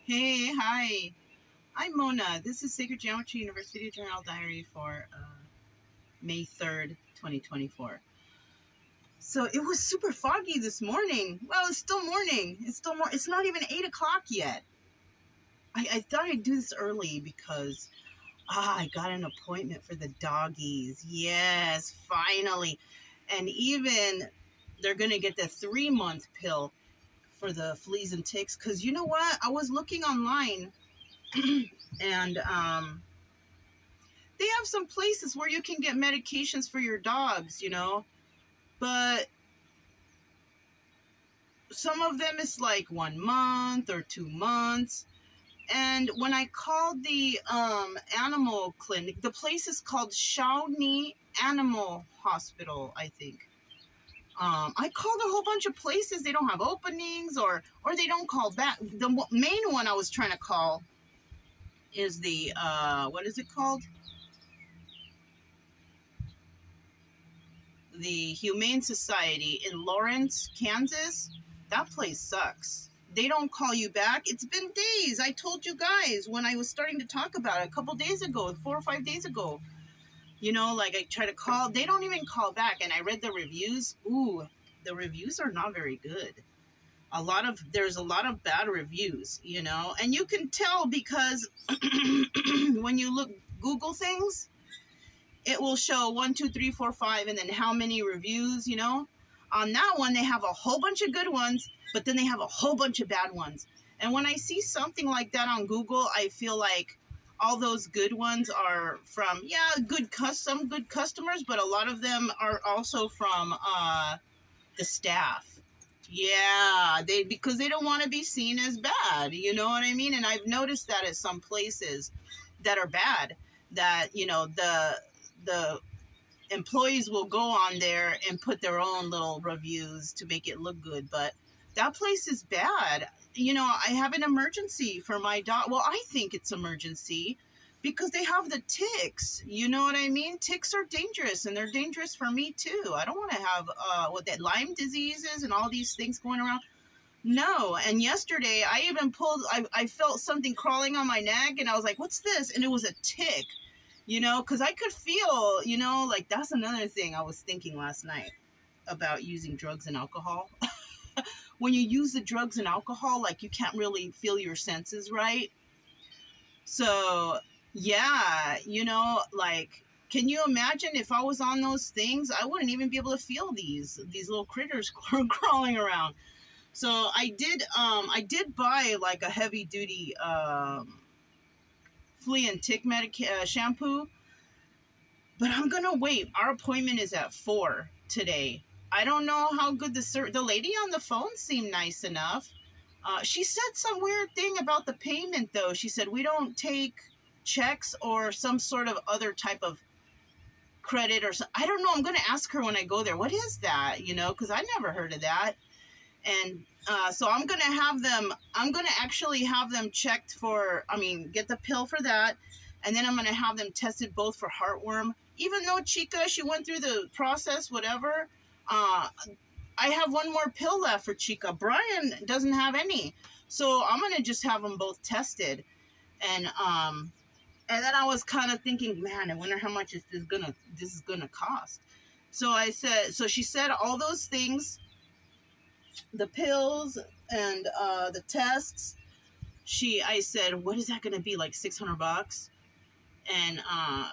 Hey, hi. I'm Mona. This is Sacred Geometry University Journal Diary for May 3rd, 2024. So it was super foggy this morning. Well, it's still morning. It's not even 8 o'clock yet. I thought I'd do this early because I got an appointment for the doggies. Yes, finally. And even they're going to get the 3-month pill for the fleas and ticks. Because you know what? I was looking online and they have some places where you can get medications for your dogs, but some of them is like 1 month or 2 months. And when I called the animal clinic, the place is called Shawnee Animal Hospital, I think. I called a whole bunch of places. They don't have openings or they don't call back. The main one I was trying to call is the, what is it called? The Humane Society in Lawrence, Kansas. That place sucks. They don't call you back. It's been days. I told you guys when I was starting to talk about it a couple days ago, 4 or 5 days ago. Like I try to call. They don't even call back. And I read the reviews. Ooh, the reviews are not very good. There's a lot of bad reviews, and you can tell because when you Google things, it will show 1, 2, 3, 4, 5, and then how many reviews, On that one, they have a whole bunch of good ones, but then they have a whole bunch of bad ones. And when I see something like that on Google, I feel like all those good ones are from, some good customers, but a lot of them are also from the staff. Yeah, because they don't want to be seen as bad, you know what I mean? And I've noticed that at some places that are bad, that the employees will go on there and put their own little reviews to make it look good, but that place is bad. I have an emergency for my dog. Well, I think it's emergency because they have the ticks. You know what I mean? Ticks are dangerous, and they're dangerous for me too. I don't want to have that Lyme disease is and all these things going around. No. And yesterday I felt something crawling on my neck, and I was like, what's this? And it was a tick, because I could feel, like that's another thing I was thinking last night about using drugs and alcohol. When you use the drugs and alcohol, like you can't really feel your senses, right? So, yeah, like, can you imagine if I was on those things? I wouldn't even be able to feel these little critters crawling around. So I did buy like a heavy duty flea and tick shampoo, but I'm gonna wait. Our appointment is at 4 today. I don't know how good the lady on the phone seemed nice enough. She said some weird thing about the payment though. She said we don't take checks or some sort of other type of credit or something. I don't know. I'm gonna ask her when I go there. What is that? Because I never heard of that. And so I'm going to actually have them checked get the pill for that. And then I'm going to have them tested both for heartworm. Even though Chica, she went through the process, whatever, I have one more pill left for Chica. Brian doesn't have any. So I'm going to just have them both tested. And then I was kind of thinking, man, I wonder how much this is going to cost. So she said all those things, the pills and the tests. I said, what is that going to be, like $600? And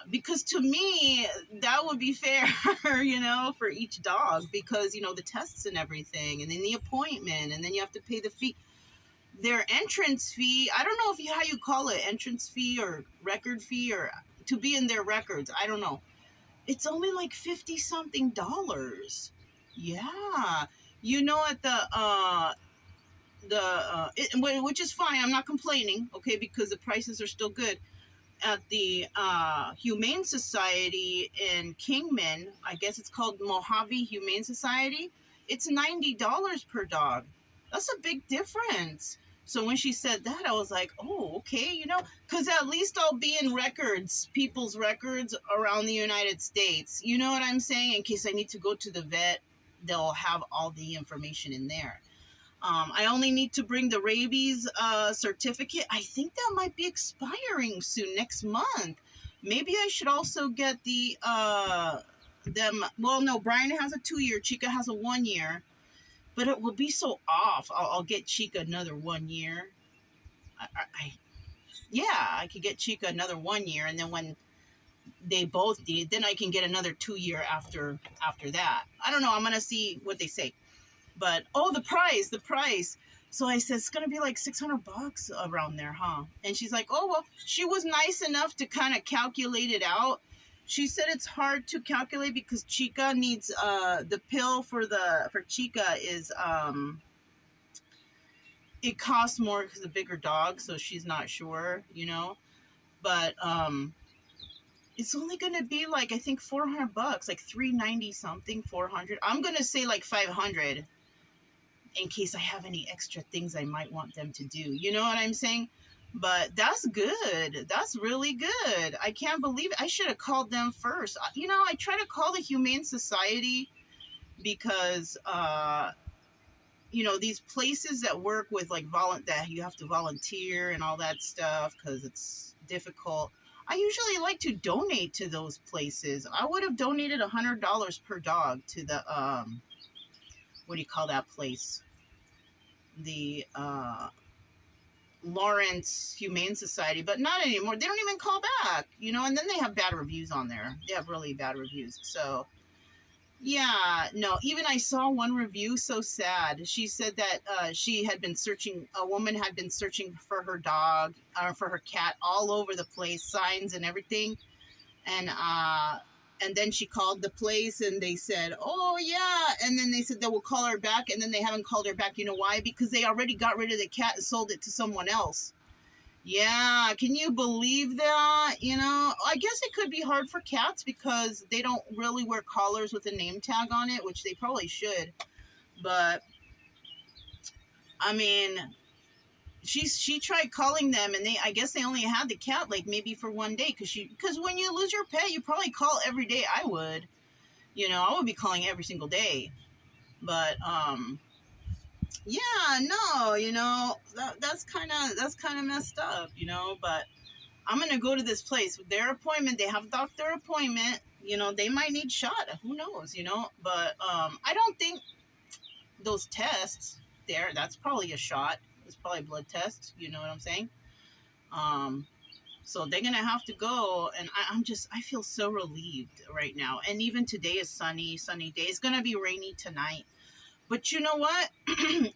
because to me that would be fair, for each dog, because the tests and everything, and then the appointment, and then you have to pay the fee, their entrance fee. I don't know how you call it, entrance fee or record fee, or to be in their records. I don't know. It's only like $50 something. Yeah. At which is fine. I'm not complaining, okay, because the prices are still good. At the Humane Society in Kingman, I guess it's called Mojave Humane Society, it's $90 per dog. That's a big difference. So when she said that, I was like, oh, okay, because at least I'll be in people's records around the United States. You know what I'm saying? In case I need to go to the vet, they'll have all the information in there. I only need to bring the rabies certificate. I think that might be expiring soon, next month. Maybe I should also get the them. Well, no, Brian has a 2-year, Chica has a 1-year, but it will be so off. I'll get Chica another 1 year. Yeah, I could get Chica another 1 year, and then when they both need, then I can get another 2 year after that. I don't know. I'm gonna see what they say. But oh, the price. So I said it's gonna be like $600 around there, huh? And she's like, oh well. She was nice enough to kind of calculate it out. She said it's hard to calculate because Chica needs the pill for Chica is it costs more because the bigger dog, so she's not sure, But it's only gonna be like I think $400, like $390 something, 400. I'm gonna say like 500 in case I have any extra things I might want them to do. You know what I'm saying? But that's good. That's really good. I can't believe it. I should have called them first. I try to call the Humane Society because these places that work with like that you have to volunteer and all that stuff because it's difficult. I usually like to donate to those places. I would have donated $100 per dog to the what do you call that place? The Lawrence Humane Society, but not anymore. They don't even call back, and then they have bad reviews on there. They have really bad reviews. So yeah, no, even I saw one review, so sad. She said that a woman had been searching for her dog, or for her cat all over the place, signs and everything. And then she called the place and they said, oh yeah. And then they said they will call her back. And then they haven't called her back. You know why? Because they already got rid of the cat and sold it to someone else. Yeah, can you believe that? I guess it could be hard for cats because they don't really wear collars with a name tag on it, which they probably should. But I mean, she tried calling them, and I guess they only had the cat like maybe for one day because when you lose your pet, you probably call every day. I would, I would be calling every single day. But yeah, no, that's kind of messed up, But I'm gonna go to this place with their appointment. They have doctor appointment. They might need shot. Who knows? But I don't think those tests there. That's probably a shot. It's probably a blood test. You know what I'm saying? So they're gonna have to go, and I feel so relieved right now. And even today is sunny day. It's gonna be rainy tonight. But you know what?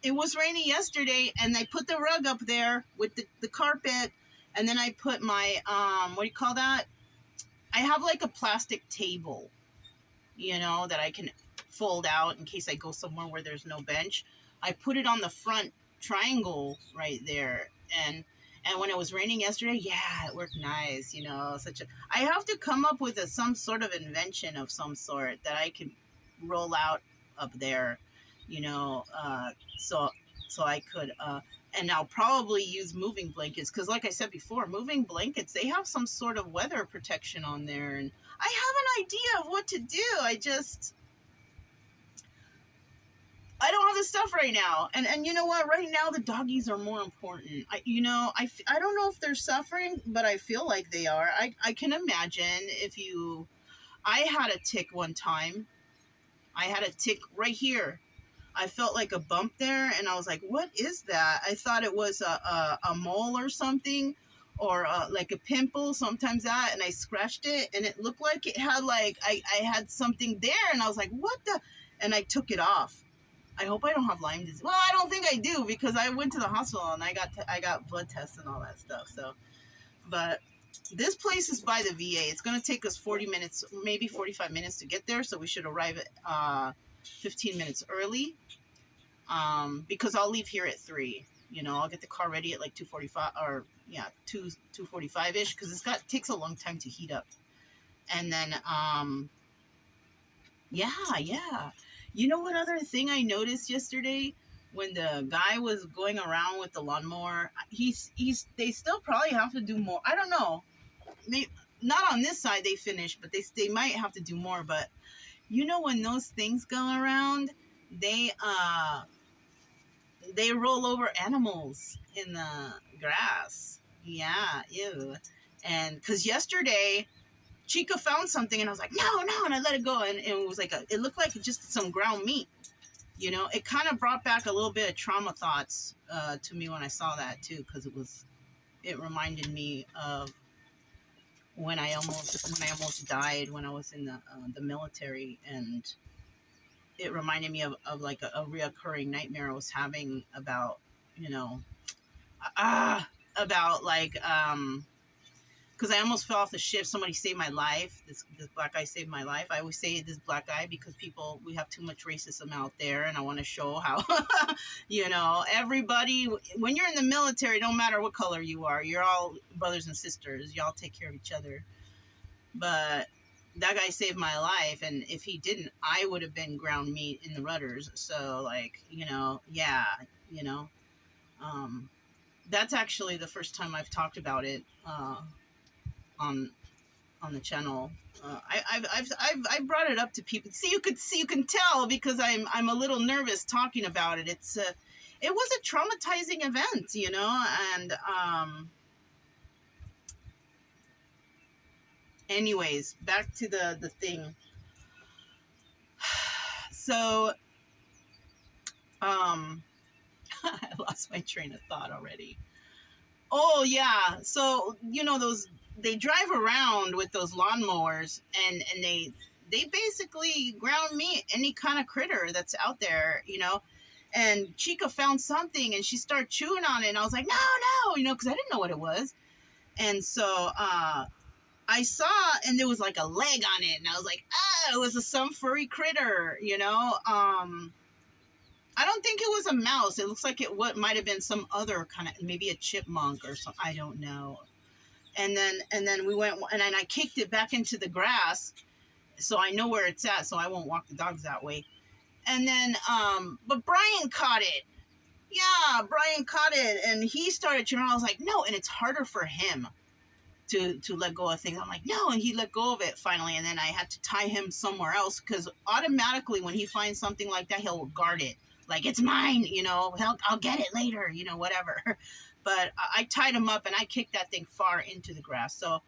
It was rainy yesterday, and I put the rug up there with the carpet, and then I put my, what do you call that? I have like a plastic table, that I can fold out in case I go somewhere where there's no bench. I put it on the front triangle right there, and when it was raining yesterday, yeah, it worked nice, I have to come up with some sort of invention of some sort that I can roll out up there. So I could, and I'll probably use moving blankets because, like I said before, moving blankets, they have some sort of weather protection on there, and I have an idea of what to do. I don't have the stuff right now, and you know what? Right now, the doggies are more important. I don't know if they're suffering, but I feel like they are. I can imagine I had a tick one time. I had a tick right here. I felt like a bump there, and I was like, what is that? I thought it was a mole or something, or like a pimple, sometimes that, and I scratched it, and it looked like it had I had something there, and I was like, what the? And I took it off. I hope I don't have Lyme disease. Well, I don't think I do because I went to the hospital and I got blood tests and all that stuff. So, but this place is by the VA. It's going to take us 40 minutes, maybe 45 minutes to get there, so we should arrive at 15 minutes early, because I'll leave here at 3. I'll get the car ready at like 2:45 or 2:45ish because it takes a long time to heat up. And then yeah. You know what other thing I noticed yesterday when the guy was going around with the lawnmower? They still probably have to do more. I don't know. Not on this side they finished, but they might have to do more. But when those things go around, they They roll over animals in the grass. Yeah, ew. And because yesterday, Chica found something, and I was like, no, no, and I let it go, and it was like it looked like just some ground meat. You know, it kind of brought back a little bit of trauma thoughts to me when I saw that too, because it reminded me of when I almost died when I was in the military, and it reminded me of like a reoccurring nightmare I was having about, you know, about like because I almost fell off the ship. Somebody saved my life. This black guy saved my life. I always say this black guy because we have too much racism out there, and I want to show how, you know, everybody, when you're in the military, don't matter what color you are, you're all brothers and sisters. Y'all take care of each other. But that guy saved my life, and if he didn't, I would have been ground meat in the rudders. So, like, you know, yeah, you know, that's actually the first time I've talked about it on the channel. I've brought it up to people. You can tell because I'm a little nervous talking about it. It was a traumatizing event, you know, and anyways, back to the thing. So I lost my train of thought already. Oh yeah, so you know they drive around with those lawnmowers, and they basically ground meat any kind of critter that's out there, you know. And Chica found something, and she started chewing on it, and I was like, no, no, you know, because I didn't know what it was. And so I saw, and there was like a leg on it, and I was like, oh, it was some furry critter, you know. I don't think it was a mouse. It looks like what might have been some other kind of, maybe a chipmunk or something. I don't know. And then we went, and then I kicked it back into the grass, so I know where it's at, so I won't walk the dogs that way. And then, but Brian caught it. Yeah, Brian caught it, and he started chewing. I was like, no, and it's harder for him to let go of things. I'm like, no, and he let go of it finally, and then I had to tie him somewhere else, because automatically when he finds something like that, he'll guard it. Like, it's mine, you know, I'll get it later, you know, whatever. But I tied him up, and I kicked that thing far into the grass. So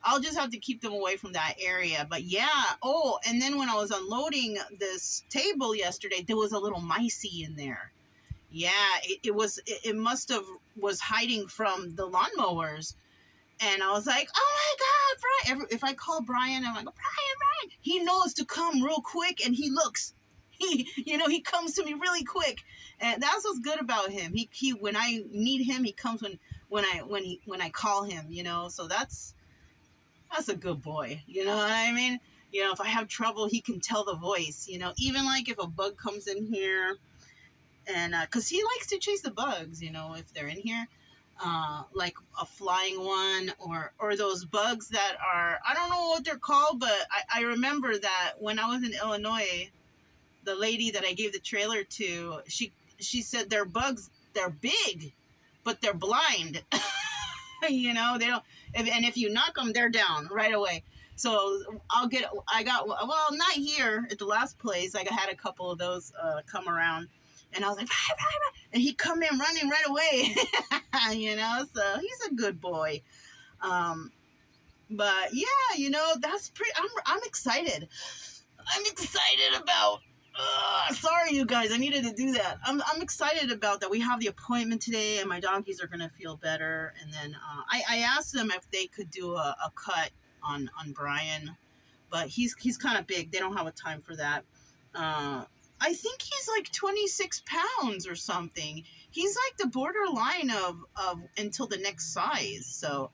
I'll just have to keep them away from that area. But yeah, oh, and then when I was unloading this table yesterday, there was a little micey in there. Yeah, it must have was hiding from the lawnmowers. And I was like, oh my God, Brian. If I call Brian, I'm like, Brian. He knows to come real quick, and he looks. He comes to me really quick. And that's what's good about him. He when I need him, he comes when I call him, you know. So that's a good boy. You know what I mean? You know, if I have trouble, he can tell the voice, you know, even like if a bug comes in here, and because he likes to chase the bugs, you know, if they're in here. Like a flying one, or those bugs that are, I don't know what they're called, but I remember that when I was in Illinois, the lady that I gave the trailer to, she said they're bugs, they're big, but they're blind. You know, they don't, and if you knock them, they're down right away. So I got, well, not here at the last place. Like I had a couple of those come around. And I was like, and he come in running right away, you know, so he's a good boy. But yeah, you know, that's pretty, I'm excited. I'm excited about, sorry you guys, I needed to do that. I'm excited about that. We have the appointment today, and my doggies are going to feel better. And then I asked them if they could do a cut on Brian, but he's kind of big. They don't have a time for that. I think he's like 26 pounds or something. He's like the borderline of until the next size. So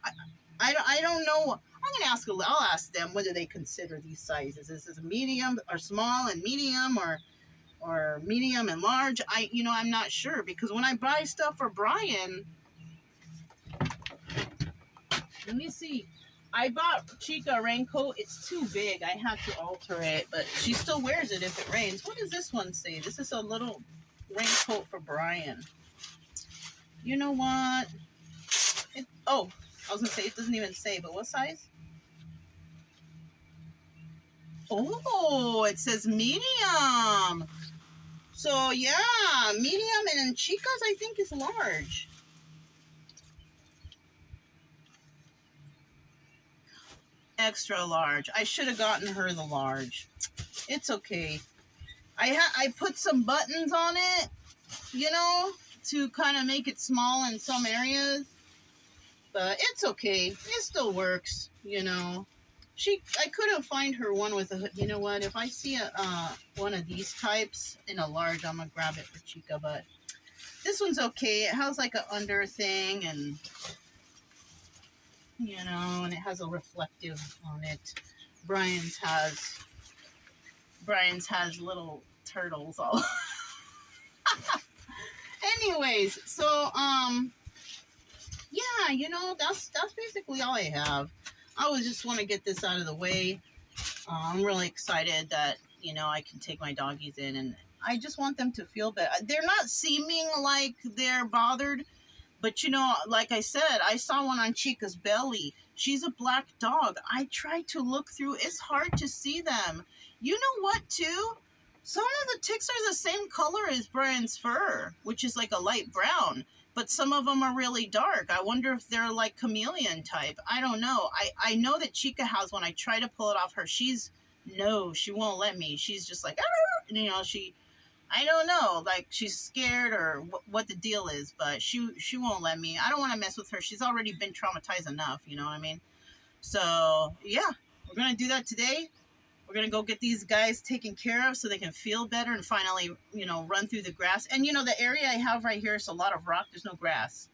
I don't know. I'll ask them whether they consider these sizes. Is this medium or small and medium, or medium and large? I'm not sure, because when I buy stuff for Brian, let me see. I bought Chica a raincoat. It's too big. I had to alter it, but she still wears it if it rains. What does this one say? This is a little raincoat for Brian. You know what? I was going to say, it doesn't even say, but what size? Oh, it says medium. So yeah, medium, and Chica's I think is large. Extra large. I should have gotten her the large. It's okay. I put some buttons on it, you know, to kind of make it small in some areas. But it's okay. It still works, you know. I couldn't find her one with a hood. You know what? If I see a one of these types in a large, I'm gonna grab it for Chica. But this one's okay. It has like a under thing, and you know, and it has a reflective on it. Brian's has little turtles all. Anyways, so yeah, you know, that's basically all I have. I was just want to get this out of the way. I'm really excited that, you know, I can take my doggies in, and I just want them to feel better. They're not seeming like they're bothered, but you know, like I said, I saw one on Chica's belly. She's a black dog. I tried to look through. It's hard to see them. You know what, too? Some of the ticks are the same color as Brian's fur, which is like a light brown. But some of them are really dark. I wonder if they're like chameleon type. I don't know. I know that Chica has one. I try to pull it off her. She won't let me. She's just like, you know, I don't know, like she's scared or what the deal is, but she won't let me. I don't want to mess with her. She's already been traumatized enough, you know what I mean? So yeah, we're gonna do that today. We're gonna go get these guys taken care of so they can feel better and finally, you know, run through the grass. And you know, the area I have right here is a lot of rock. There's no grass,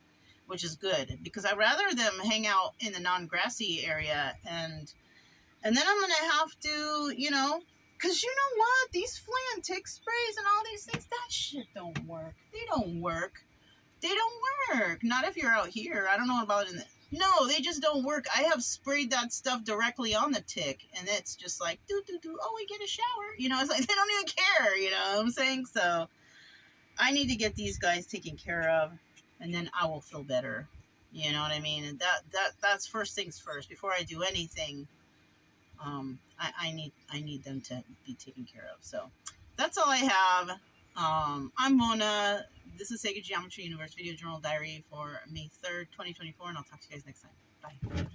which is good because I'd rather them hang out in the non-grassy area, and then I'm gonna have to, you know, because you know what? These flea and tick sprays and all these things, that shit don't work. They don't work. They don't work. Not if you're out here. I don't know about in the... No, they just don't work. I have sprayed that stuff directly on the tick, and it's just like, oh, we get a shower. You know, it's like, they don't even care, you know what I'm saying? So, I need to get these guys taken care of, and then I will feel better. You know what I mean? And that's first things first. Before I do anything, I need them to be taken care of. So that's all I have. I'm Mona. This is Sacred Geometry Universe Video Journal Diary for May 3rd, 2024, and I'll talk to you guys next time. Bye.